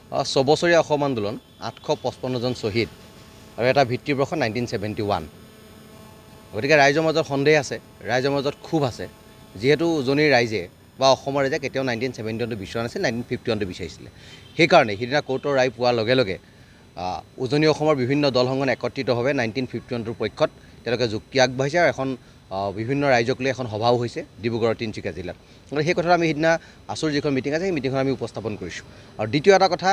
ছবছৰীয়া অসম আন্দোলন 855 জন শ্বহীদ আৰু এটা ভিত্তিবৰ্ষ 1971। গতিকে ৰাইজৰ মাজত সন্দেহ আছে, ৰাইজৰ মাজত ক্ষোভ আছে, যিহেতু উজনিৰ ৰাইজে বা অসমৰ ৰাইজে কেতিয়াও 1971টো বিচৰা নাছিল, 1951টো বিচাৰিছিলে। সেইকাৰণে সিদিনা কোৰ্টৰ ৰায় পোৱাৰ লগে লগে উজনি অসমৰ বিভিন্ন দল সংগঠন একত্ৰিতভাৱে 1951টোৰ পক্ষত তেওঁলোকে যুক্তি আগবাঢ়িছে আৰু এখন বিভিন্ন ৰাইজক লৈ এখন সভাও হৈছে ডিব্ৰুগড়ৰ তিনিচুকীয়া জিলাত। গতিকে সেই কথাটো আমি সিদিনা আছুৰ যিখন মিটিং আছে সেই মিটিংখন আমি উপস্থাপন কৰিছোঁ। আৰু দ্বিতীয় এটা কথা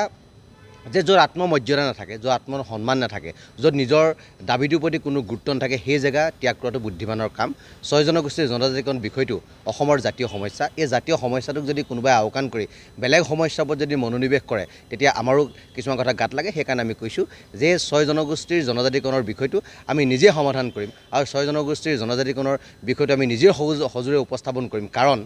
যে য'ত আত্মমৰ্যাদা নাথাকে, য'ত আত্মসন্মান নাথাকে, য'ত নিজৰ দাবীটোৰ প্ৰতি কোনো গুৰুত্ব নাথাকে, সেই জেগা ত্যাগ কৰাটো বুদ্ধিমানৰ কাম। 6 জনগোষ্ঠীৰ জনজাতিকৰণ বিষয়টো অসমৰ জাতীয় সমস্যা। এই জাতীয় সমস্যাটোক যদি কোনোবাই আওকাণ কৰি বেলেগ সমস্যাৰ ওপৰত যদি মনোনিৱেশ কৰে, তেতিয়া আমাৰো কিছুমান কথা গাত লাগে। সেইকাৰণে আমি কৈছোঁ যে 6 জনগোষ্ঠীৰ জনজাতিকৰণৰ বিষয়টো আমি নিজে সমাধান কৰিম আৰু 6 জনগোষ্ঠীৰ জনজাতিকৰণৰ বিষয়টো আমি নিজে সজোৰে উপস্থাপন কৰিম। কাৰণ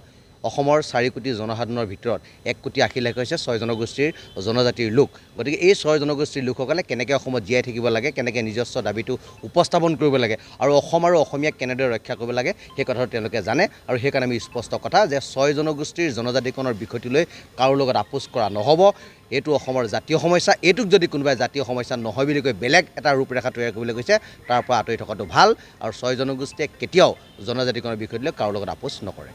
অসমৰ 4 কোটি জনসাধাৰণৰ ভিতৰত 1 কোটি 80 লাখ হৈছে 6 জনগোষ্ঠীৰ জনজাতিৰ লোক। গতিকে এই 6 জনগোষ্ঠীৰ লোকসকলে কেনেকৈ অসমত জীয়াই থাকিব লাগে, কেনেকৈ নিজস্ব দাবীটো উপস্থাপন কৰিব লাগে আৰু অসম আৰু অসমীয়াক কেনেদৰে ৰক্ষা কৰিব লাগে, সেই কথাটো তেওঁলোকে জানে। আৰু সেইকাৰণে আমি স্পষ্ট কথা যে 6 জনগোষ্ঠীৰ জনজাতিকৰণৰ বিষয়টো লৈ কাৰো লগত আপোচ কৰা নহ'ব। এইটো অসমৰ জাতীয় সমস্যা। এইটোক যদি কোনোবাই জাতীয় সমস্যা নহয় বুলি কৈ বেলেগ এটা ৰূপৰেখা তৈয়াৰ কৰিবলৈ গৈছে, তাৰ পৰা আঁতৰি থকাটো ভাল। আৰু 6 জনগোষ্ঠীয়ে কেতিয়াও জনজাতিকৰণৰ বিষয়টো লৈ কাৰো লগত আপোচ নকৰে।